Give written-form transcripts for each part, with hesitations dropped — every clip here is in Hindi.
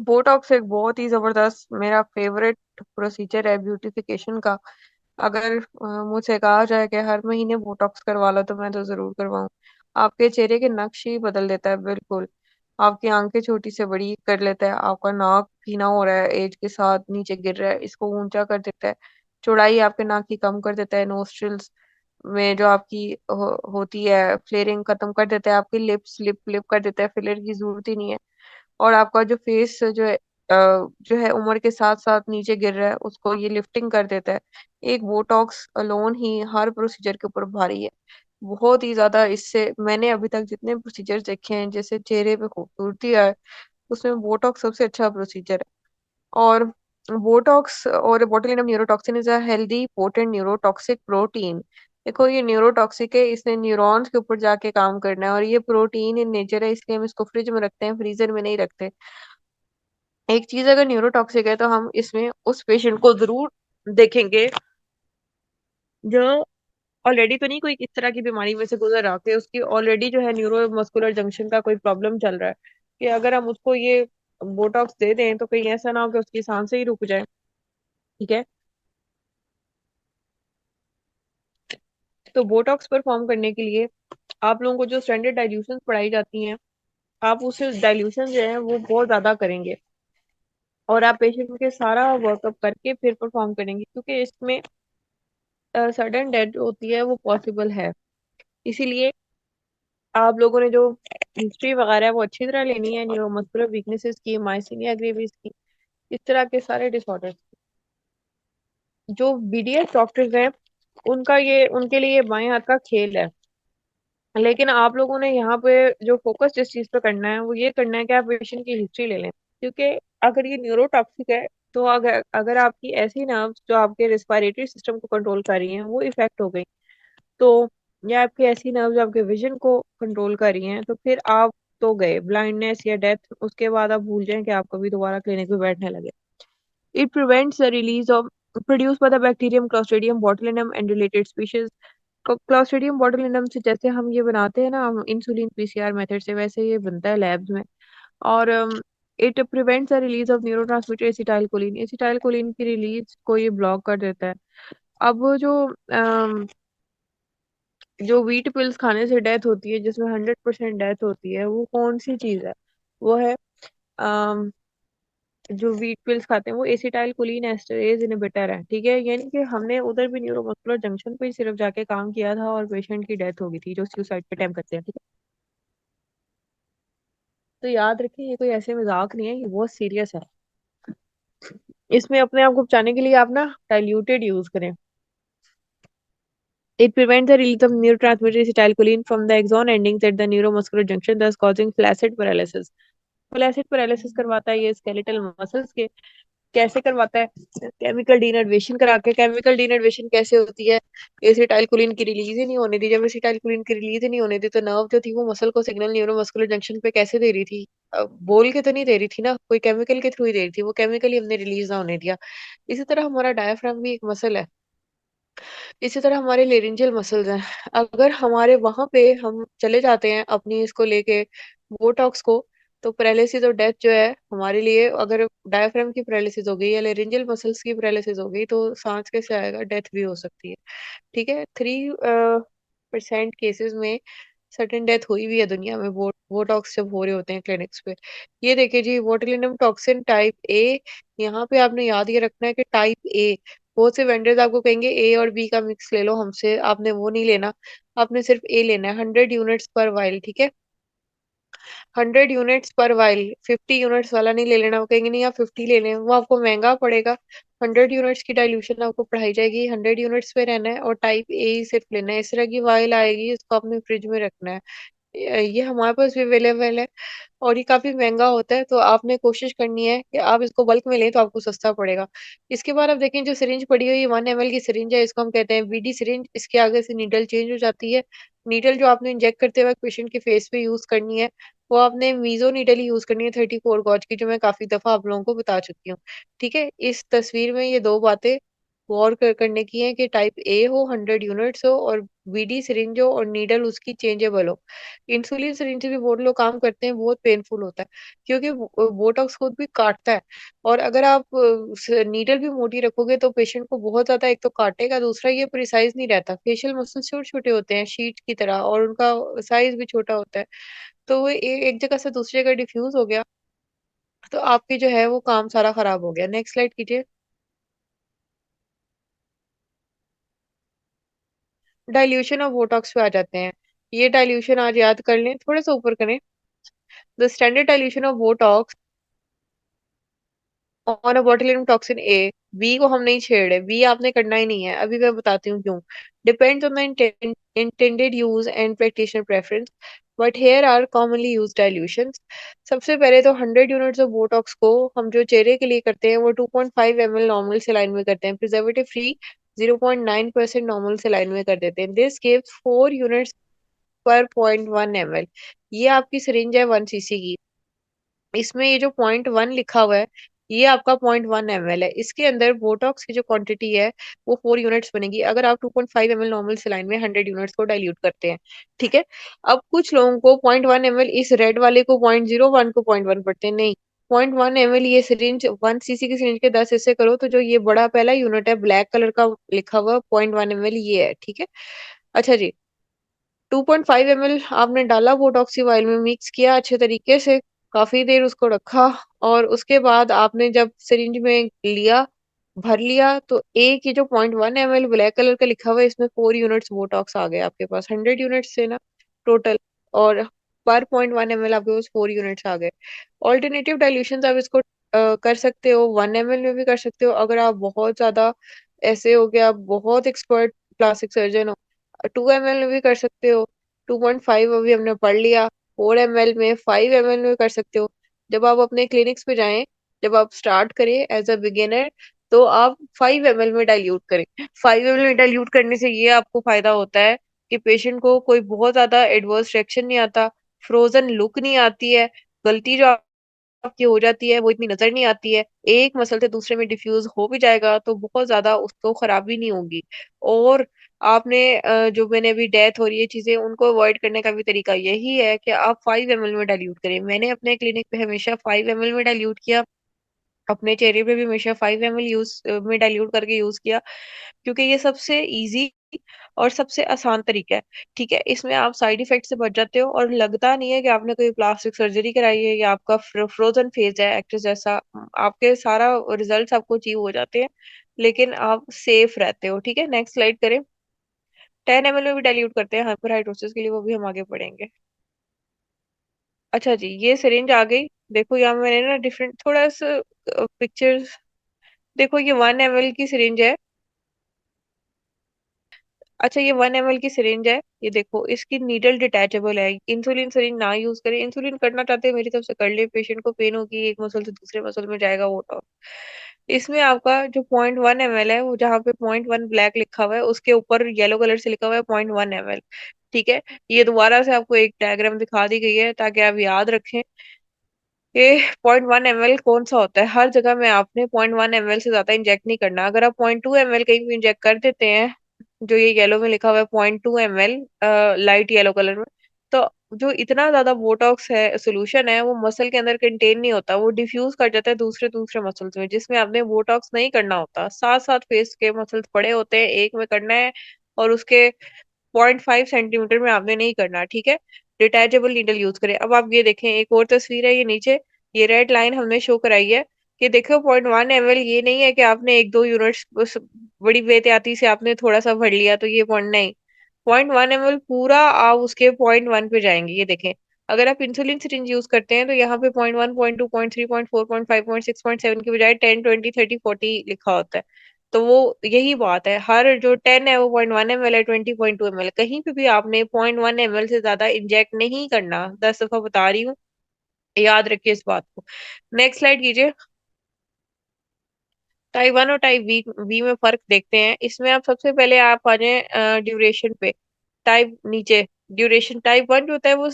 बोटॉक्स एक बहुत ही जबरदस्त मेरा फेवरेट प्रोसीजर है ब्यूटिफिकेशन का। अगर मुझसे कहा जाए कि हर महीने बोटॉक्स करवा लो तो मैं तो जरूर करवाऊं। आपके चेहरे के नक्श ही बदल देता है बिल्कुल। आपकी आंखें छोटी से बड़ी कर लेता है, आपका नाक पीना हो रहा है एज के साथ नीचे गिर रहा है इसको ऊंचा कर देता है। चौड़ाई आपके नाक की कम कर देता है। नोस्ट्रिल्स में जो आपकी होती है फ्लेयरिंग खत्म कर देता है। आपकी लिप्स लिप लिप कर देता है, फिलर की जरूरत ही नहीं है। और आपका जो फेस जो है उम्र के साथ साथ नीचे गिर रहा है उसको ये लिफ्टिंग कर देता है। एक Botox alone he her procedure के ऊपर भारी है। बहुत ही ज्यादा इससे मैंने अभी तक जितने प्रोसीजर देखे हैं जैसे चेहरे पे खूबसूरती आए उसमें बोटॉक्स सबसे अच्छा प्रोसीजर है। और बोटॉक्स और botulinum neurotoxin is a healthy potent neurotoxic protein. देखो ये न्यूरोटॉक्सिक है, इसने न्यूरॉन्स के ऊपर जाके काम करना है और ये प्रोटीन इन नेचर है इसलिए हम इसको फ्रिज में रखते हैं, फ्रीजर में नहीं रखते। एक चीज अगर न्यूरोटॉक्सिक है तो हम इसमें उस पेशेंट को जरूर देखेंगे जो ऑलरेडी तो नहीं कोई इस तरह की बीमारी में से गुजर रहा कि उसकी ऑलरेडी जो है न्यूरो मस्कुलर जंक्शन का कोई प्रॉब्लम चल रहा है, कि अगर हम उसको ये बोटॉक्स दे दें तो कहीं ऐसा ना हो कि उसकी सांसें ही रुक जाए। ठीक है। तो बोटॉक्स परफॉर्म करने के लिए आप लोगों को जो स्टैंडर्ड डाइल्यूशन पढ़ाई जाती हैं आप उस डाइल्यूशन जो है वो बहुत ज्यादा करेंगे और आप पेशेंट के सारा वर्कअप करके फिर परफॉर्म करेंगे क्योंकि इसमें सडन डेथ होती है वो पॉसिबल है। इसीलिए आप लोगों ने जो हिस्ट्री वगैरह है वो अच्छी तरह लेनी है न्यूरोमस्कुलर वीकनेसेस की, माइसीनिया ग्रेविस की, इस तरह के सारे डिसऑर्डर्स। जो बीडीएस डॉक्टर्स हैं उनका ये उनके लिए ये बाएं हाथ का खेल है। लेकिन आप लोगों ने यहाँ पे जो फोकस जिस चीज पे करना है वो ये करना है कि आप पेशेंट की हिस्ट्री ले लें। क्योंकि अगर ये न्यूरोटॉक्सिक है तो अगर अगर आपकी ऐसी नर्व्स जो आपके रेस्पिरेटरी सिस्टम को कंट्रोल कर रही हैं वो इफेक्ट हो गई, तो या आपकी ऐसी नर्व्स जो आपके विजन को कंट्रोल कर रही हैं, तो फिर आप तो गए ब्लाइंडनेस या डेथ। उसके बाद आप भूल जाएं कि आप कभी दोबारा क्लिनिक में बैठने लगे। It prevents the release of produce by the bacterium clostridium botulinum and related species. Clostridium botulinum से जैसे हम ये बनाते हैं ना हम इंसुलिन पीसीआर मेथड से, वैसे ये बनता है लैब्स में। और it prevents the release of neurotransmitter acetylcholine. Acetylcholine की रिलीज को ये ब्लॉक कर देता है। अब वो जो व्हीट पिल्स खाने से डेथ होती है जिसमें 100% डेथ होती है वो कौन सी चीज है? वो है अम, जो व्हीट पिल्स खाते हैं वो एसिटाइल कोलिन एस्टरेज इनहिबिटर है। ठीक है, यानी कि हमने उधर भी न्यूरोमस्कुलर जंक्शन पे ही सिर्फ जाके काम किया था और पेशेंट की डेथ हो गई थी जो सुसाइड पे अटेम्प्ट करते हैं। ठीक है। तो याद रखें ये कोई ऐसे मजाक नहीं है, ये बहुत सीरियस है। इसमें अपने आप को बचाने के लिए आप ना डाइल्यूटेड यूज करें। It prevents the release of neurotransmitter acetylcholine from the axon endings at the neuromuscular junction, thus causing flaccid paralysis. Flaccid paralysis करवाता है ये स्केलेटल मसल्स के। कैसे करवाता है? केमिकल डीनर्वेशन करा के। केमिकल डीनर्वेशन कैसे होती है? एसिटाइलकोलिन की रिलीज ही नहीं होने दी। जब एसिटाइलकोलिन की रिलीज ही नहीं होने दी तो नर्व जो थी वो मसल को सिग्नल न्यूरोमस्कुलर जंक्शन पे कैसे दे रही थी? बोल के तो नहीं दे रही थी ना, कोई केमिकल के थ्रू ही दे रही थी, वो केमिकल ही हमने रिलीज ना होने दिया। इसी तरह हमारा डायफ्राम भी एक मसल है। इसी तरह हमारे लेरिंजियल मसल्स हैं। अगर हमारे वहां पे हम चले जाते हैं अपनी इसको लेके बोटॉक्स को, तो पैरालिसिस और डेथ जो है हमारे लिए, अगर डायफ्राम की पैरालिसिस हो गई या लेरिंजियल मसल्स की पैरालिसिस हो गई तो सांस कैसे आएगा? डेथ भी हो सकती है। ठीक है। 3% केसेस में सर्टेन डेथ हुई भी है दुनिया में बोटॉक्स जब हो रहे होते हैं क्लिनिक्स पे। ये देखिए जी, बोtulinum टॉक्सिन टाइप ए। यहाँ पे आपने याद ये रखना है कि टाइप ए, बहुत से वेंडर्स आपको कहेंगे ए और बी का मिक्स ले लो हमसे, आपने वो नहीं लेना। आपने सिर्फ ए लेना है, 100 यूनिट्स पर वाइल। ठीक है, 100 यूनिट्स पर वाइल। 50 यूनिट्स वाला नहीं ले लेना, वो कहेंगे नहीं आप 50 ले लें, वो आपको महंगा पड़ेगा। 100 यूनिट्स की डाइल्यूशन आपको पढ़ाई जाएगी, 100 यूनिट्स पे रहना है और टाइप ए ही सिर्फ लेना है। इस तरह की वाइल आएगी, इसको आपने फ्रिज में रखना है। ये हमारे पास भी अवेलेबल है और ये काफी महंगा होता है, तो आपने कोशिश करनी है कि आप इसको बल्क में लें तो आपको सस्ता पड़ेगा। इसके बाद आप देखें जो सिरिंज पड़ी हुई है 1 ml की सिरिंज है, इसको हम कहते हैं बीडी सिरिंज। इसके आगे से नीडल चेंज हो जाती है। नीडल जो आपने इंजेक्ट करते वक्त पेशेंट के फेस पे यूज करनी है वो आपने मीजो नीडल ही यूज करनी है 34 गॉज की, जो मैं काफी दफा आप लोगों को बता चुकी हूँ। ठीक है, इस तस्वीर में ये दो बातें गौर करने की है कि टाइप ए हो 100 यूनिट्स हो और बीडी सिरिंज हो और नीडल उसकी चेंजेबल हो। इंसुलिन सिरिंज भी बहुत लोग काम करते हैं, बहुत पेनफुल होता है क्योंकि बोटॉक्स खुद भी काटता है। और अगर आप नीडल भी मोटी रखोगे तो पेशेंट को बहुत ज्यादा एक तो काटेगा, दूसरा ये प्रिसाइज नहीं रहता। फेशियल मसल छोटे छोटे होते हैं शीट की तरह और उनका साइज भी छोटा होता है, तो वो एक जगह से दूसरी जगह डिफ्यूज हो गया तो आपकी जो है वो काम सारा खराब हो गया। नेक्स्ट स्लाइड कीजिए। डाइल्यूशन ऑफ बोटॉक्स पे आ जाते हैं। ये डाइल्यूशन आज याद कर लें, थोड़ा सा ऊपर करें। The standard dilution of Botox on a botulinum toxin A, B को हम नहीं छेड़ रहे, बी आपने करना ही नहीं है, अभी मैं बताती हूँ क्यों। Depends on the intended use and practitioner preference, but here are commonly use dilutions. सबसे पहले तो 100 यूनिट्स ऑफ बोटॉक्स को हम जो चेहरे के लिए करते हैं वो 2.5 ml नॉर्मल सेलाइन में करते हैं, प्रिजर्वेटिव फ्री 0.9% नॉर्मल सेलाइन में कर देते हैं। दिस गिव्स 4 यूनिट्स पर 0.1 ml। ये आपकी सिरिंज है 1 cc की। इसमें ये जो 0.1 लिखा हुआ है ये आपका 0.1 ml है। इसके अंदर बोटॉक्स की जो क्वांटिटी है वो 4 यूनिट्स बनेगी अगर आप 2.5 ml नॉर्मल सलाइन में 100 यूनिट्स को डाइल्यूट करते हैं। ठीक है। अब कुछ लोगों को 0.1 ml, इस रेड वाले को 0.01 को 0.1 पढ़ते हैं, नहीं। 0.1 ml ये सिरिंज 1 cc की सिरिंज के 10 हिस्से करो तो जो ये बड़ा पहला यूनिट है ब्लैक कलर का लिखा हुआ 0.1 ml ये है। ठीक है। अच्छा जी। 2.5 ml आपने डाला बोटॉक्सी वायल में, मिक्स किया अच्छे तरीके से, काफी देर उसको रखा और उसके बाद आपने जब सिरिंज में लिया, भर लिया, तो एक ये जो 0.1 ml ब्लैक कलर का लिखा हुआ है इसमें 4 यूनिट्स बोटॉक्स आ गए आपके पास। 100 यूनिट्स थे ना टोटल, और पर 0.1 ml आपके पास 4 यूनिट्स आ गए। ऑल्टरनेटिव डाइल्यूशन आप इसको कर सकते हो, 1 ml में भी कर सकते हो अगर आप बहुत ज्यादा ऐसे हो गया, आप बहुत एक्सपर्ट प्लास्टिक सर्जन हो। 2 ml में भी कर सकते हो, 2.5 अभी हमने पढ़ लिया। 4 ml में, 5 ml में कर सकते हो। जब आप अपने क्लिनिक्स पे जाएं, जब आप स्टार्ट करें एज अ बिगिनर, तो आप 5 ml में डाइल्यूट करें। 5 ml में डाइल्यूट करने से ये आपको फायदा होता है कि पेशेंट को कोई बहुत ज्यादा एडवर्स रिएक्शन नहीं आता, फ्रोजन लुक नहीं आती है, गलती जो आपकी हो जाती है वो इतनी नजर नहीं आती है, एक मसल से दूसरे में डिफ्यूज हो भी जाएगा तो बहुत ज्यादा उसको खराबी नहीं होगी। और आपने जो मैंने अभी डेथ हो रही है चीजें उनको अवॉइड करने का भी तरीका यही है कि आप 5 ml में डाइल्यूट करें। मैंने अपने क्लिनिक पे हमेशा 5 ml में डाइल्यूट किया, अपने चेहरे पे भी हमेशा 5 ml यूज में डाइल्यूट करके यूज किया, क्योंकि ये सबसे इजी और सबसे आसान तरीका है। ठीक है। इसमें आप साइड इफेक्ट से बच जाते हो और लगता नहीं है कि आपने कोई प्लास्टिक सर्जरी कराई है या आपका फ्रोजन फेज है एक्ट्रेस जैसा। आपके सारा रिजल्ट्स आपको अचीव हो जाते हैं लेकिन आप सेफ रहते हो। ठीक है। नेक्स्ट स्लाइड करें। 10 ml में भी डाइल्यूट करते हैं हाइपरहाइड्रोसिस के लिए, वो भी हम आगे पढ़ेंगे। अच्छा जी, ये सिरिंज आ गई। देखो यहाँ मैंने ना डिफरेंट थोड़ा सा पिक्चर्स, देखो ये 1 ml की सिरिंज है। अच्छा, ये 1 ml की सिरिंज है। ये देखो इसकी नीडल डिटैचेबल है। इंसुलिन सिरिंज ना यूज करें, इंसुलिन करना चाहते हैं मेरी तरफ से कर ले, पेशेंट को पेन होगी एक मसल से दूसरे मसल में जाएगा वो तो। इसमें आपका जो 0.1 ml है वो जहाँ पे 0.1 ब्लैक लिखा हुआ है उसके ऊपर येलो कलर से लिखा हुआ है 0.1 ml। ठीक है। ये दोबारा से आपको एक डायग्राम दिखा दी गई है ताकि आप याद रखें ये 0.1 ml कौन सा होता है। हर जगह में आपने 0.1 ml से ज्यादा इंजेक्ट नहीं करना। अगर आप 0.2 ml कहीं भी इंजेक्ट कर देते हैं, जो ये येलो में लिखा हुआ है 0.2 ml लाइट येलो कलर में, तो जो इतना ज्यादा बोटॉक्स है सोल्यूशन है वो मसल के अंदर कंटेन नहीं होता, वो डिफ्यूज कर जाता है दूसरे दूसरे मसल्स में जिसमें आपने बोटॉक्स नहीं करना होता। सात सात फेस के मसल्स पड़े होते हैं, एक में करना है और उसके 0.5 सेंटीमीटर में आपने नहीं करना। ठीक है। डिटैचेबल नीडल यूज करें। अब आप ये देखें, एक और तस्वीर है ये नीचे, ये रेड लाइन हमने शो कराई है कि देखो 0.1 ml ये नहीं है कि आपने एक दो यूनिट्स बस बड़ी बेहतियाती से आपने थोड़ा सा भर लिया तो ये पॉइंट नहीं। 0.1 ml पूरा आप उसके 0.1 पे जाएंगे। ये देखें, अगर आप इंसुलिन सिरिंज यूज करते हैं तो यहाँ पे 0.1, 0.2, 0.3, 0.4, 0.5, 0.6, 0.7 की बजाय 10, 20, 30, 40 लिखा होता है। तो वो यही बात है, हर जो 10 है वो 0.1 ml है, 20.2 ml, कहीं पे भी आपने 0.1 ml से ज्यादा इंजेक्ट नहीं करना। 10 दफा बता रही हूँ, याद रखिए इस बात को। नेक्स्ट स्लाइड कीजिए। टाइप 1 और टाइप बी बी में फर्क देखते हैं। इसमें आप सबसे पहले आप आ जाए ड्यूरेशन पे। टाइप नीचे ड्यूरेशन, टाइप 1 जो होता है वो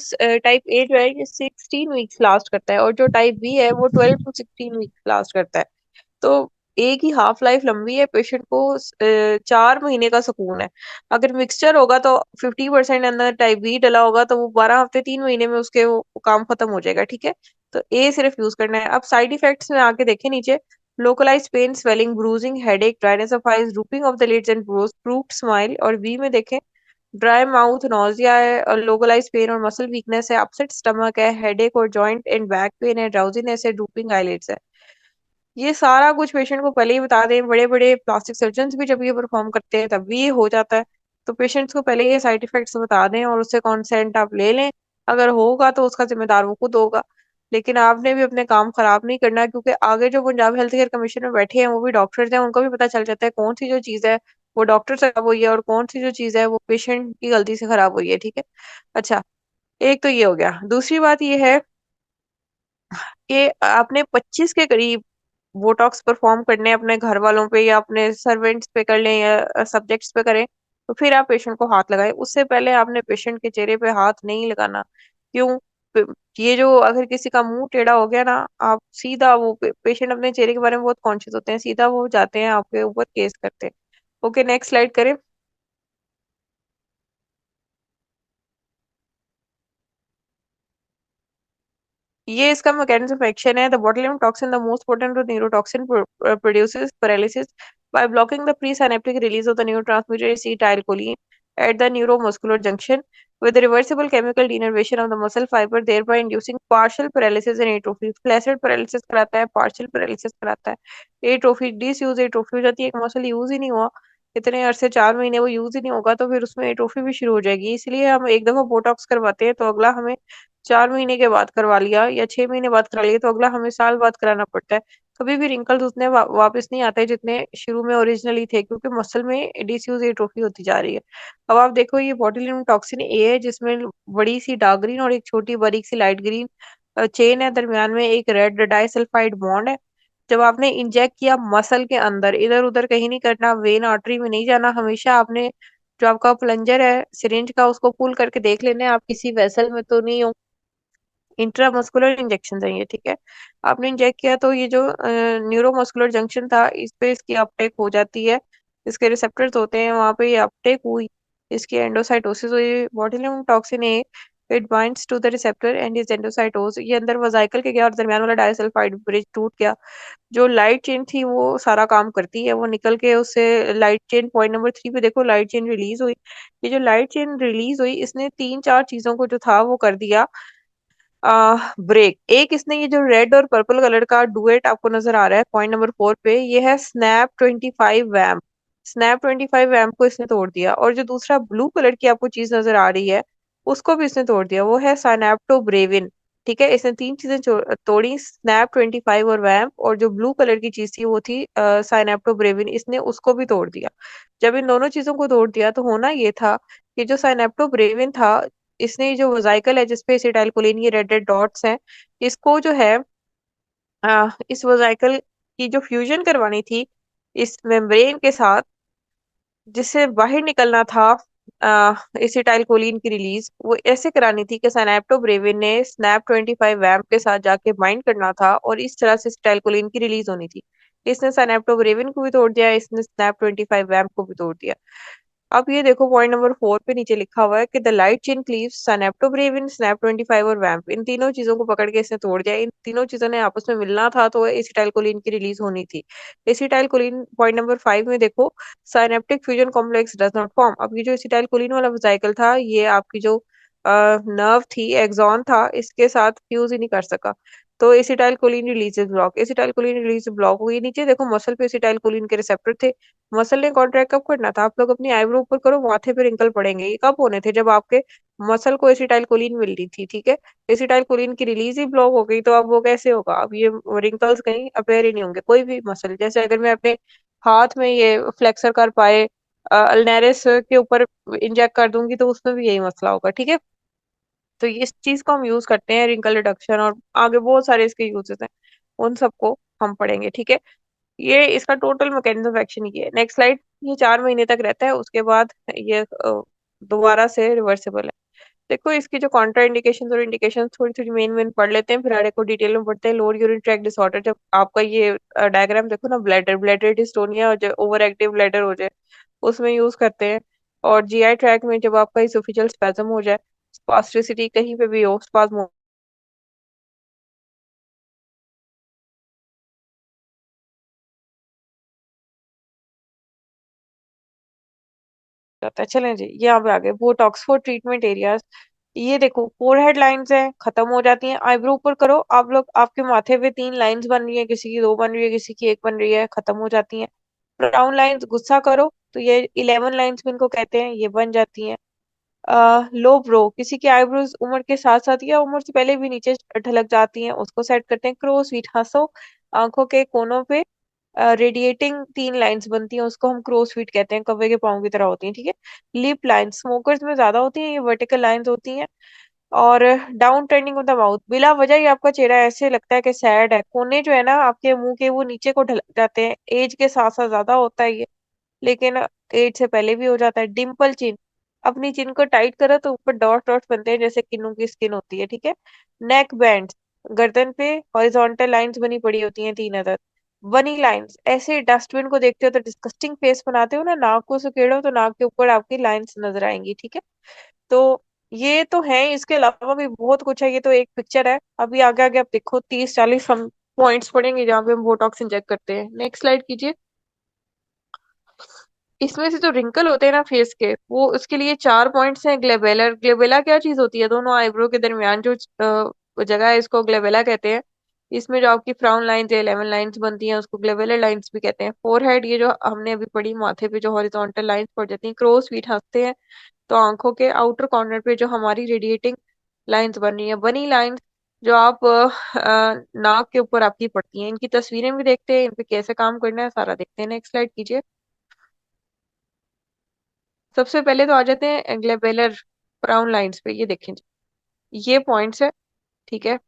टाइप ए जो है ये 16 वीक्स लास्ट करता है और जो टाइप बी है वो 12 to 16 वीक्स लास्ट करता है। तो एक ही हाफ लाइफ लंबी है, पेशेंट को 4 महीने का सुकून है। अगर मिक्सचर होगा तो 50% अंदर टाइप बी डला होगा तो वो 12 हफ्ते 3 महीने में उसके वो काम खत्म हो जाएगा, ठीक है। तो ए सिर्फ यूज करना है। अब साइड इफेक्ट्स में आके देखें नीचे, localise pain, swelling, bruising, headache, dryness of eyes, drooping of the lids and brows, crooked smile. और बी में देखें, ड्राई माउथ, नोजिया है और लोकलाइज पेन और मसल वीकनेस है, अपसेट स्टमक है, हेडेक और जॉइंट एंड बैक पेन है, ड्राउजीनेस है, ड्रूपिंग आईलिड्स है। ये सारा कुछ पेशेंट को पहले ही बता दें, बड़े बड़े प्लास्टिक सर्जन भी जब ये परफॉर्म करते हैं तब भी ये हो जाता है। तो पेशेंट्स को पहले ये साइड इफेक्ट्स बता दें और उससे कॉन्सेंट आप ले लें। अगर होगा तो उसका जिम्मेदार वो खुद होगा। लेकिन आपने भी अपने काम खराब नहीं करना, क्योंकि आगे जो पंजाब हेल्थ केयर कमीशन में बैठे हैं वो भी डॉक्टर्स हैं, उनको भी पता चल जाता है कौन सी जो चीज है वो डॉक्टर से खराब हुई है और कौन सी जो चीज है वो पेशेंट की गलती से खराब हुई है, ठीक है। अच्छा, एक तो ये हो गया। दूसरी बात ये है कि आपने 25 के करीब बोटॉक्स परफॉर्म करने हैं अपने घर वालों पे या अपने सर्वेंट्स पे कर लें या सब्जेक्ट्स पे करें, तो फिर आप पेशेंट को हाथ लगाएं। उससे पहले आपने पेशेंट के चेहरे पे हाथ नहीं लगाना। क्यों? ये जो अगर किसी का मुंह टेढ़ा हो गया ना, आप सीधा वो पेशेंट अपने चेहरे के बारे में बहुत कॉन्शियस होते हैं, सीधा वो जाते हैं आपके ऊपर केस करते हैं। ओके, नेक्स्ट स्लाइड करें। ये इसका मैकेनिज्म ऑफ एक्शन है। The botulinum toxin, the most potent neurotoxin, produces paralysis by blocking the presynaptic release of the neurotransmitter acetylcholine at the neuromuscular junction with the reversible chemical denervation of the muscle fiber, thereby inducing partial paralysis and atrophy. Flaccid paralysis कराता है, partial paralysis कराता है, atrophy, disuse atrophy हो जाती है, एक मसल यूज ही नहीं हुआ इतने अरसे, 4 महीने वो यूज ही नहीं होगा तो फिर उसमें एट्रोफी भी शुरू हो जाएगी। इसलिए हम एक दफा बोटॉक्स करवाते हैं तो अगला हमें 4 महीने के बाद करवा लिया या 6 महीने बाद करा लिया तो अगला हमें साल बाद कराना पड़ता है। कभी भी रिंकल्स उतने वापस नहीं आते जितने शुरू में ओरिजिनली थे, क्योंकि मसल में डिसयूज एट्रोफी होती जा रही है। अब आप देखो, ये बोtulinum टॉक्सिन ए है जिसमें बड़ी सी डार्क ग्रीन और एक छोटी बारीक सी लाइट ग्रीन चेन है, दरमियान में एक रेड डाइसल्फाइड बॉन्ड है। जब आपने इंजेक्ट किया मसल के अंदर, इधर उधर कहीं नहीं करना, वेन आर्टरी में नहीं जाना, हमेशा आपने जो आपका प्लंजर है सिरिंज का उसको पुल करके देख लेना है आप किसी वेसल में तो नहीं हो। इंट्रामस्कुलर इंजेक्शन है ये, ठीक है। आपने इंजेक्ट किया तो ये जो न्यूरोमस्कुलर जंक्शन था इस पे इसकी अपटेक हो जाती है, इसके रिसेप्टर्स होते हैं वहां पे, ये अपटेक हुई, इसकी एंडोसाइटोसिस हुई। Botulinum toxin A it binds to the receptor and is endocytosed, ये अंदर वजाइकल के गया और दरमियान वाला डाइसल्फाइड ब्रिज टूट गया। जो लाइट चेन थी वो सारा काम करती है, वो निकल के उससे लाइट चेन, पॉइंट नंबर 3 पे देखो, लाइट चेन रिलीज हुई। ये जो लाइट चेन रिलीज हुई इसने तीन चार चीजों को जो था वो कर दिया ब्रेक। एक इसने ये जो रेड और पर्पल कलर का डुएट आपको नजर आ रहा है पॉइंट नंबर 4 पे, ये है स्नैप 25 वैम्प। स्नैप 25 वैम्प को इसने तोड़ दिया। और जो दूसरा ब्लू कलर की आपको चीज नजर आ रही है उसको भी इसने तोड़ दिया, वो है साइनेप्टोब्रेविन। ठीक है, इसने तीन चीजें तोड़ी, स्नैप 25 और वैम्प, और जो ब्लू कलर की चीज थी वो थी साइनेप्टोब्रेविन, इसने उसको भी तोड़ दिया। जब इन दोनों चीजों को तोड़ दिया तो होना ये था कि जो साइनेप्टोब्रेविन था, इसने जो वजाइकल है जिसपे एसिटाइलकोलिन ये रेड रेड डॉट्स हैं, इसको जो है इस वजाइकल की जो फ्यूजन करवानी थी इस मेम्ब्रेन के साथ, जिससे बाहर निकलना था एसिटाइलकोलिन की रिलीज, वो ऐसे करानी थी कि साइनेप्टोब्रेविन ने स्नैप 25 वैम्प के साथ जाके बाइंड करना था और इस तरह से एसिटाइलकोलिन की रिलीज होनी थी। इसने साइनेप्टोब्रेविन को भी तोड़ दिया, इसने स्नैप 25 वैम्प को भी तोड़ दिया। अब ये देखो पॉइंट नंबर 4 पे नीचे लिखा हुआ है कि the light chain cleaves synaptobrevin, SNAP 25 और वैम्प, इन तीनों चीजों को पकड़ के इसने तोड़ दिया। इन तीनों चीजों ने आपस में मिलना था तो एसिटाइलकोलिन की रिलीज होनी थी। एसिटाइलकोलिन पॉइंट नंबर 5 में देखो, synaptic fusion complex does not form. अब ये जो एसिटाइलकोलिन वाला साइकिल था ये आपकी जो नर्व थी, एक्सॉन था, इसके साथ फ्यूज ही नहीं कर सका। तो acetylcholine release block, acetylcholine release block हुई। नीचे देखो मसल पे एसिटाइलकोलिन के रिसेप्टर थे। मसल ने कॉन्ट्रैक्ट कब करना था? आप लोग अपनी आईब्रो ऊपर करो, माथे पे रिंकल पड़ेंगे, ये कब होने थे? जब आपके मसल को एसिटाइलकोलिन मिल रही थी, ठीक है। एसिटाइलकोलिन की रिलीज ही ब्लॉक हो गई तो अब वो कैसे होगा? अब ये रिंकल्स कहीं अपेयर ही नहीं होंगे कोई भी मसल। जैसे अगर मैं अपने हाथ में ये फ्लेक्सर कर पाए अल्नेरिस के ऊपर इंजेक्ट कर दूंगी तो उसमें भी यही मसला होगा, ठीक है। तो इस चीज को हम यूज करते हैं रिंकल रिडक्शन, और आगे बहुत सारे इसके यूजेस हैं, उन सबको हम पढ़ेंगे, ठीक है। ये इसका टोटल मैकेनिज्म ऑफ एक्शन ये है। Next slide. ये 4 महीने तक रहता है, उसके बाद ये दोबारा से रिवर्सिबल है। देखो इसकी जो कॉन्ट्रा इंडिकेशन और इंडिकेशन थोड़ी थोड़ी मेन मेन पढ़ लेते हैं, फिर आगे को डिटेल में पढ़ते हैं। लोअर यूरिन ट्रैक डिसऑर्डर, जब आपका ये डायग्राम देखो ना, ब्लैडर ब्लैडर डिस्टोनिया हो जाए, ओवर एक्टिव ब्लैडर हो जाए, उसमें यूज करते हैं। और जीआई ट्रैक में जब आपका इसोफिजियल स्पैज्म हो जाए, स्पास्टिसिटी कहीं पे भी हो, स्पाज्म हो जाता है। चलें जी, ये यहाँ पे आ गए बोटॉक्स फॉर ट्रीटमेंट एरियाज। ये देखो फोरहेड लाइंस हैं, खत्म हो जाती हैं। आईब्रो ऊपर करो आप लोग, आपके माथे पे 3 लाइंस बन रही है, किसी की 2 बन रही है, किसी की 1 बन रही है, खत्म हो जाती हैं। ब्राउन लाइंस गुस्सा करो तो ये 11 लाइंस भी इनको कहते हैं, ये बन जाती हैं। लो ब्रो, किसी की आईब्रोज उम्र के साथ साथ या उम्र से पहले भी नीचे ढलक जाती हैं, उसको सेट करते हैं। क्रो स्वीट हंसो, आंखों के कोनों पे रेडिएटिंग 3 लाइंस बनती हैं, उसको हम क्रो स्वीट कहते हैं, कौवे के पाँव की तरह होती हैं, ठीक है। लिप लाइंस स्मोकर्स में ज्यादा होती हैं, ये वर्टिकल लाइंस होती हैं। और down turning of the mouth, बिला वजह ही आपका चेहरा ऐसे लगता है कि सैड है। कोने जो है ना आपके मुंह के, वो नीचे को ढल जाते हैं, एज के साथ साथ ज्यादा होता है ये, लेकिन एज से पहले भी हो जाता है। डिम्पल चिन, अपनी चिन को टाइट करो तो ऊपर डॉट डॉट बनते हैं, जैसे किन्नू की स्किन होती है, ठीक है। नेक बैंड, गर्दन पे हॉरिजॉन्टल लाइंस बनी पड़ी होती हैं 3 अदर। बनी लाइंस, ऐसे डस्टबिन को देखते हो तो डिस्गस्टिंग फेस बनाते हो ना, नाक को सुकेड़ो तो नाक के ऊपर आपकी लाइंस नजर आएंगी, ठीक है। तो ये तो है, इसके अलावा भी बहुत कुछ है, ये तो एक पिक्चर है। अभी आगे आगे आप देखो 30-40 हम पॉइंट्स पढ़ेंगे जहाँ पे हम बोटॉक्स इंजेक्ट करते हैं। नेक्स्ट स्लाइड कीजिए। इसमें से जो रिंकल होते हैं ना फेस के, वो उसके लिए 4 पॉइंट्स हैं। ग्लेबेलर, ग्लेबेला क्या चीज होती है, दोनों आईब्रो के दरमियान जो जगह है, इसको ग्लेबेला कहते हैं। इसमें जो आपकी फ्राउन लाइंस या 11 लाइंस बनती हैं, उसको ग्लेबेलर लाइंस भी कहते हैं। फोरहेड, ये जो हमने अभी पढ़ी, माथे पे जो हॉरिजॉन्टल लाइंस पड़ जाती हैं। क्रो स्वीट हंसते हैं, तो आंखों के आउटर कॉर्नर पे जो हमारी रेडिएटिंग लाइंस बन रही है। बनी लाइंस, जो आप नाक के ऊपर आपकी पड़ती हैं। इनकी तस्वीरें भी देखते हैं, इन पे कैसे काम करना है सारा देखते हैं। नेक्स्ट स्लाइड कीजिए। सबसे पहले तो आ जाते हैं ग्लेबेलर ब्राउन लाइंस पे, ये देखें जी, ये पॉइंट्स है, ठीक है।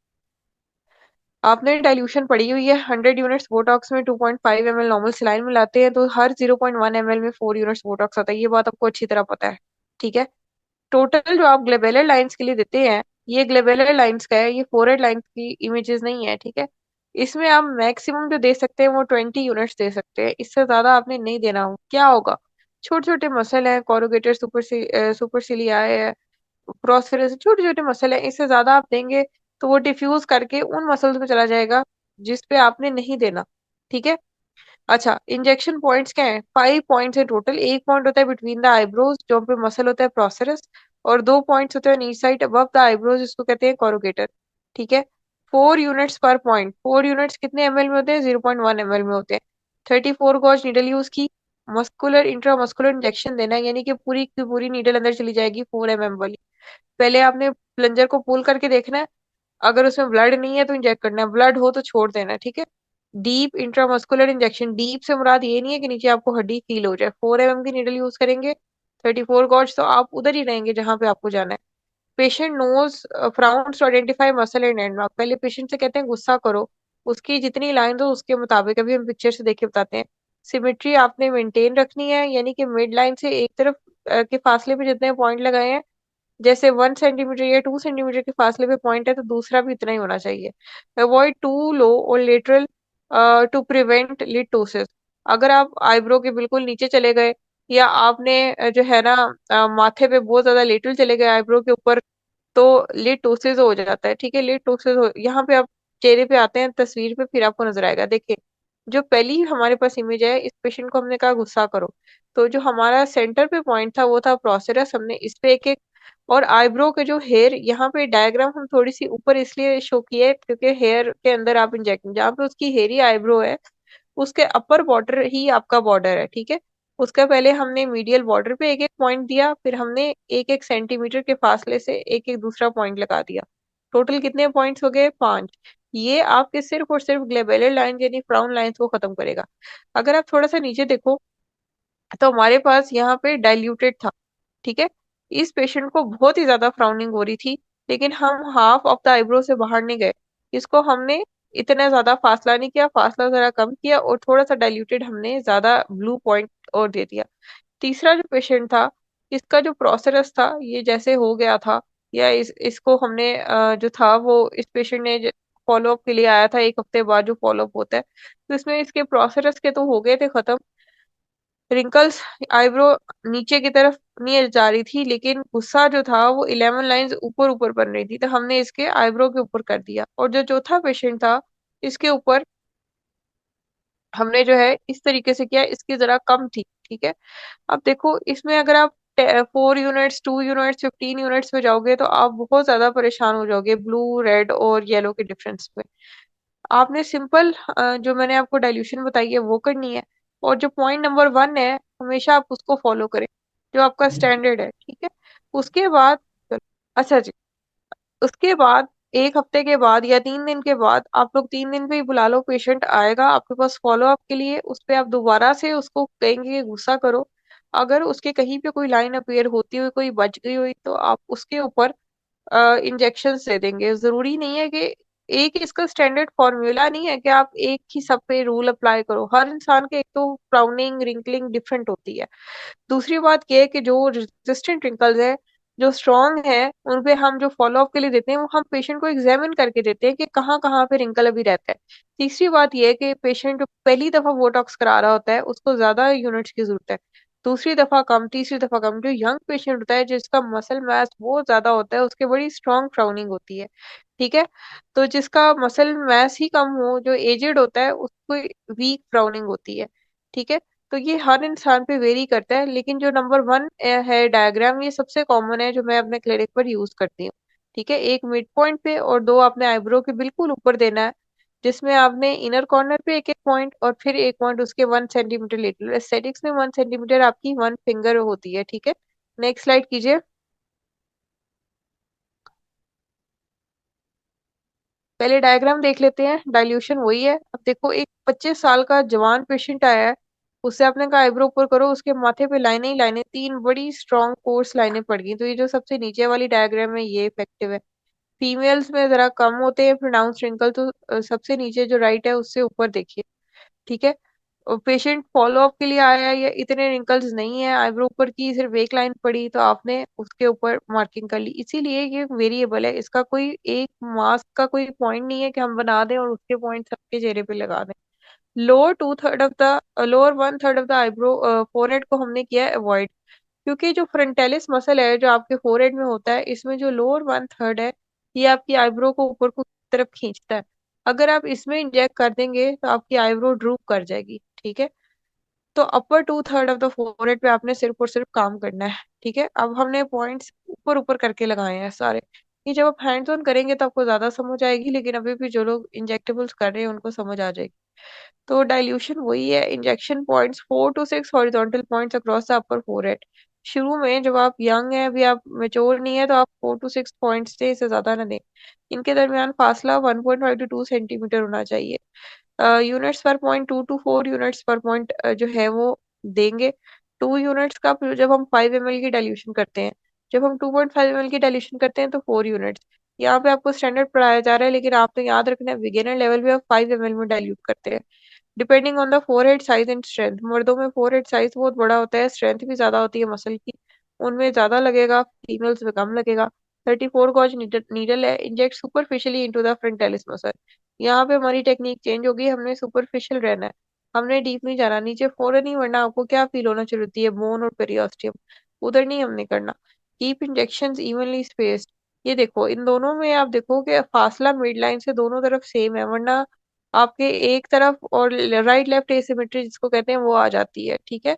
आपने डाइल्यूशन पढ़ी हुई है, 100 यूनिट्स बोटॉक्स में 2.5 ml नॉर्मल सलाइन मिलाते हैं, तो हर 0.1 ml में 4 यूनिट्स बोटॉक्स आता है, ये बात आपको अच्छी तरह पता है, ठीक है। टोटल जो आप ग्लेबेलर लाइंस के लिए देते हैं, ये ग्लेबेलर लाइंस का है, ये फोरहेड लाइंस की इमेजेस नहीं है, ठीक है। इसमें आप मैक्सिमम जो दे सकते हैं वो 20 यूनिट्स दे सकते हैं, इससे ज्यादा आपने नहीं देना हो। क्या होगा, छोटे छोटे मसल है, कॉरुगेटर सुपरसिलियाई है, प्रोस्फेरस, छोटे छोटे मसल है, इससे ज्यादा आप देंगे तो वो डिफ्यूज करके उन मसल्स में चला जाएगा जिस पे आपने नहीं देना, ठीक है। अच्छा, इंजेक्शन पॉइंट्स क्या है, 5 पॉइंट्स है टोटल। एक पॉइंट होता है बिटवीन द आईब्रोज, जो पे मसल होता है प्रोसेरस, और 2 पॉइंट्स होते हैं नीच साइड अबव द आईब्रोज, इसको कहते हैं कोरुगेटर, ठीक है। 4 यूनिट्स पर पॉइंट, 4 यूनिट्स कितने एमएल में होते हैं, 0.1 ml में होते हैं। 34 गॉज नीडल यूज की, मस्कुलर इंट्रामस्कुलर इंजेक्शन देना है, यानी कि पूरी की पूरी नीडल अंदर चली जाएगी 4 mm वाली। पहले आपने प्लंजर को पुल करके देखना है, अगर उसमें ब्लड नहीं है तो इंजेक्ट करना है, ब्लड हो तो छोड़ देना है, ठीक है। डीप इंट्रामस्कुलर इंजेक्शन, डीप से मुराद ये नहीं है कि नीचे आपको हड्डी फील हो जाए। 4 mm की नीडल यूज करेंगे, 34 गॉज, तो आप उधर ही रहेंगे जहां पे आपको जाना है। Patient nose frowns to identify muscle and and, पहले पेशेंट से कहते हैं गुस्सा करो, उसकी जितनी लाइन हो उसके मुताबिक, अभी हम पिक्चर से देख के बताते हैं। सिमेट्री आपने मेंटेन रखनी है, यानी कि मिड लाइन से एक तरफ के फासले पे जितने पॉइंट लगाए हैं, जैसे 1 सेंटीमीटर या 2 सेंटीमीटर के फासले पे पॉइंट है, तो दूसरा भी इतना ही होना चाहिए। अवॉइड टू लो और लेटरल टू प्रिवेंट लिटोसिस, अगर आप आईब्रो के बिल्कुल नीचे चले गए, या आपने जो है ना माथे पे बहुत ज्यादा लेटल चले गए आईब्रो के ऊपर, तो लिटोसिस हो जाता है, ठीक है। लिटोसिस हो, यहाँ पे आप चेहरे पे आते हैं तस्वीर पे, फिर आपको नजर आएगा। देखिए, जो पहली हमारे पास इमेज है, इस पेशेंट को हमने कहा गुस्सा करो, तो जो हमारा सेंटर पे पॉइंट था वो था प्रोसेरस, हमने इस पे एक एक, और आईब्रो के जो हेयर, यहाँ पे डायग्राम हम थोड़ी सी ऊपर इसलिए शो किए क्योंकि हेयर के अंदर आप इंजेक्ट, जहाँ पे उसकी हेयरी आईब्रो है, उसके अपर बॉर्डर ही आपका बॉर्डर है, ठीक है। उसका पहले हमने मीडियल बॉर्डर पे एक एक पॉइंट दिया, फिर हमने 1-1 सेंटीमीटर के फासले से एक एक दूसरा पॉइंट लगा दिया। टोटल कितने पॉइंट्स हो गए, 5। ये आपके सिर्फ और सिर्फ ग्लेबेलर लाइन यानी फ्राउन लाइंस को खत्म करेगा। अगर आप थोड़ा सा नीचे देखो, तो हमारे पास यहाँ पे डाइल्यूटेड था, ठीक है। इस पेशेंट को बहुत ही ज्यादा फ्राउनिंग हो रही थी, लेकिन हम हाफ ऑफ द आईब्रो से बाहर नहीं गए, इसको हमने इतना ज्यादा फासला नहीं किया, फासला जरा कम किया, और थोड़ा सा डाइल्यूटेड हमने ज्यादा ब्लू पॉइंट और दे दिया। तीसरा जो पेशेंट था, इसका जो प्रोसेरस था ये जैसे हो गया था, या इसको हमने जो था वो इस पेशेंट ने फॉलो अप के लिए आया था 1 हफ्ते बाद जो फॉलो अप होता है, तो इसमें इसके प्रोसेस के तो हो गए थे खत्म, रिंकल्स, आईब्रो नीचे की तरफ नहीं जा रही थी, लेकिन गुस्सा जो था वो 11 लाइंस ऊपर ऊपर बन रही थी, तो हमने इसके आईब्रो के ऊपर कर दिया। और जो चौथा पेशेंट था, इसके ऊपर हमने जो है इस तरीके से किया, इसकी जरा कम थी, ठीक है। अब देखो इसमें अगर आप 4 यूनिट्स, 2 यूनिट्स, 15 यूनिट्स पे जाओगे तो आप बहुत ज्यादा परेशान हो जाओगे ब्लू, रेड और येलो के डिफरेंस पे। आपने सिंपल जो मैंने आपको डाइल्यूशन बताई है वो करनी है, और जो पॉइंट नंबर 1 है हमेशा आप उसको फॉलो करें, जो आपका स्टैंडर्ड है, ठीक है। उसके बाद, अच्छा जी, उसके बाद 1 हफ्ते के बाद या 3 दिन के बाद, आप लोग 3 दिन पे ही बुला लो, पेशेंट आएगा आपके पास फॉलो अप के लिए, उस पे आप दोबारा से उसको कहेंगे कि गुस्सा करो। अगर उसके कहीं पे कोई लाइन अपीयर होती हुई कोई बच गई हुई तो आप उसके ऊपर इंजेक्शन दे देंगे। जरूरी नहीं है कि एक इसका स्टैंडर्ड फॉर्मूला नहीं है कि आप एक ही सब पे रूल अप्लाई करो, हर इंसान के एक तो फ्राउनिंग रिंकलिंग डिफरेंट होती है। दूसरी बात ये है कि जो रेजिस्टेंट रिंकल्स है, जो स्ट्रॉन्ग है, उन पे हम जो फॉलो अप के लिए देते हैं वो हम पेशेंट को एग्जामिन करके देते हैं कि कहाँ कहाँ पे रिंकल अभी रहता है। तीसरी बात ये है कि पेशेंट जो पहली दफा बोटॉक्स करा रहा होता है उसको ज्यादा यूनिट्स की जरूरत है, दूसरी दफा कम, तीसरी दफा कम। जो यंग पेशेंट होता है जिसका मसल मास बहुत ज्यादा होता है उसके बड़ी स्ट्रॉन्ग फ्राउनिंग होती है, ठीक है। तो जिसका मसल मास ही कम हो, जो एजेड होता है, उसको वीक फ्राउनिंग होती है, ठीक है। तो ये हर इंसान पे वेरी करता है, लेकिन जो नंबर 1 है डायग्राम, ये सबसे कॉमन है जो मैं अपने क्लिनिक पर यूज करती हूँ, ठीक है। एक मिड पॉइंट पे और दो आपने आईब्रो के बिल्कुल ऊपर देना है, जिसमें आपने इनर कॉर्नर पे एक एक पॉइंट और फिर एक पॉइंट उसके 1 सेंटीमीटर लेटरल। एस्थेटिक्स में 1 सेंटीमीटर आपकी 1 फिंगर होती है, ठीक है। नेक्स्ट स्लाइड कीजिए। पहले डायग्राम देख लेते हैं, डाइल्यूशन वही है। अब देखो एक 25 साल का जवान पेशेंट आया है, उससे आपने कहा आईब्रो ऊपर करो, उसके माथे पे लाइनें ही लाइनें, 3 बड़ी स्ट्रॉन्ग कोर्स लाइनें पड़ गई। तो ये जो सबसे नीचे वाली डायग्राम है ये इफेक्टिव है। फीमेल्स में जरा कम होते हैं प्रोनाउंस रिंकल, तो सबसे नीचे जो राइट है उससे ऊपर देखिए, ठीक है। पेशेंट फॉलो अप के लिए आया है, ये इतने रिंकल्स नहीं है, आईब्रो ऊपर की सिर्फ एक लाइन पड़ी तो आपने उसके ऊपर मार्किंग कर ली। इसीलिए ये वेरिएबल है, इसका कोई एक मास्क का कोई पॉइंट नहीं है कि हम बना दें और उसके पॉइंट सबके चेहरे पे लगा दें। Lower 1/3 of the eyebrow forehead को हमने किया अवॉइड, क्योंकि जो फ्रंटेलिस मसल है जो आपके फोरहेड में होता है, इसमें जो लोअर 1/3 है ये आपकी आईब्रो को ऊपर की तरफ खींचता है। अगर आप इसमें इंजेक्ट कर देंगे तो आपकी आईब्रो ड्रूप कर जाएगी, ठीक है। तो अपर 2/3 ऑफ द फोरहेड पे आपने सिर्फ और सिर्फ काम करना है, ठीक है। अब हमने पॉइंट्स ऊपर ऊपर करके लगाए हैं सारे। ये जब आप हैंड्स ऑन करेंगे तो आपको ज्यादा समझ आएगी, लेकिन अभी भी जो लोग इंजेक्टेबल्स कर रहे हैं उनको समझ आ जाएगी। तो डाइल्यूशन वही है, injection points 4 to 6 horizontal points across the upper forehead. शुरू में जब आप यंग हैं, अभी आप मेच्योर नहीं है, तो आप 4 to 6 पॉइंट्स से इससे ज्यादा ना दें। इनके दरमियान फासला 1.5 to 2 सेंटीमीटर होना चाहिए। यूनिट्स पर पॉइंट, 2 to 4 यूनिट्स पर पॉइंट जो है वो देंगे। 2 यूनिट्स का जब हम 5 ml की डाइल्यूशन करते हैं, जब हम 2.5 ml की डाइल्यूशन करते हैं तो 4 यूनिट्स। यहाँ पे आपको स्टैंडर्ड पढ़ाया जा रहा है, लेकिन आपने याद रखना है बिगिनर लेवल पे आप 5 ml में डाइल्यूट करते हैं। Depending on the forehead size and strength, मर्दों में फोरहेड साइज बहुत बड़ा होता है, स्ट्रेंथ भी ज्यादा होती है मसल की, उनमें ज्यादा लगेगा, फीमेल्स में कम लगेगा। 34 गॉज नीडल है, inject superficially into the frontalis muscle. यहाँ पे हमारी टेक्निक चेंज होगी, हमने सुपरफिशियल रहना है, हमने डीप नहीं जाना, नीचे फोरन ही, वरना आपको क्या फील होना शुरू होती है, बोन और पेरियोस्टियम, उधर नहीं हमने करना। Keep injection evenly spaced. ये देखो इन दोनों में आप देखो कि फासला मिड लाइन से दोनों तरफ सेम है, वरना आपके एक तरफ और राइट लेफ्ट एसिमेट्री जिसको कहते हैं वो आ जाती है, ठीक है।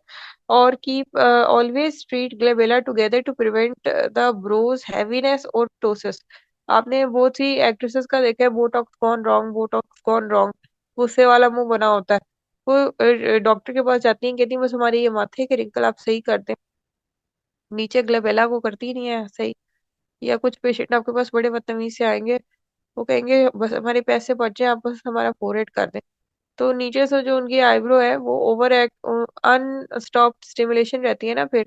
और keep always treat glabella together to prevent the brows heaviness और टोसिस। आपने बहुत सी एक्ट्रेसेस का देखा है, Botox gone wrong, Botox gone wrong, गुस्से वाला मुंह बना होता है, वो डॉक्टर के पास जाती है, कहती है बस हमारे ये माथे के रिंकल आप सही कर दें, नीचे ग्लेबेला को करती नहीं है सही। या कुछ पेशेंट आपके पास बड़े बदतमीज से आएंगे, वो कहेंगे बस हमारे पैसे बच जाए, आप बस हमारा फोरहेड कर दें। तो नीचे से जो उनकी आईब्रो है वो ओवर अनस्टॉप्ड स्टिमुलेशन रहती है ना फिर,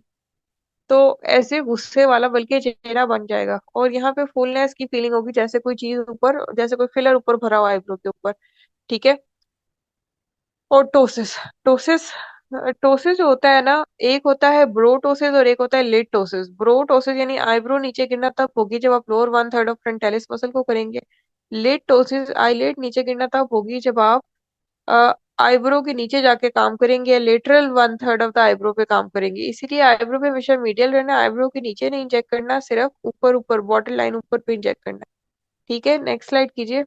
तो ऐसे गुस्से वाला बल्कि चेहरा बन जाएगा, और यहाँ पे फुलनेस की फीलिंग होगी, जैसे कोई चीज ऊपर, जैसे कोई फिलर ऊपर भरा हुआ आईब्रो के ऊपर, ठीक है। और टोसिस, टोसिस टोसिस जो होता है ना, एक होता है ब्रोटोसिस और एक होता है लिटोसिस। ब्रोटोसिस यानी आईब्रो नीचे गिरना तब होगी जब आप lower one third of frontalis muscle को करेंगे। लिटोसिस आईलेट नीचे गिरना तब होगी जब आप आईब्रो के नीचे जाके काम करेंगे या lateral one third of the eyebrow पे काम करेंगे। इसीलिए आईब्रो पे हमेशा मीडियल रहना, आईब्रो के नीचे नहीं इंजेक्ट करना, सिर्फ ऊपर ऊपर बॉटल लाइन ऊपर पे इंजेक्ट करना। ठीक है, नेक्स्ट स्लाइड कीजिए।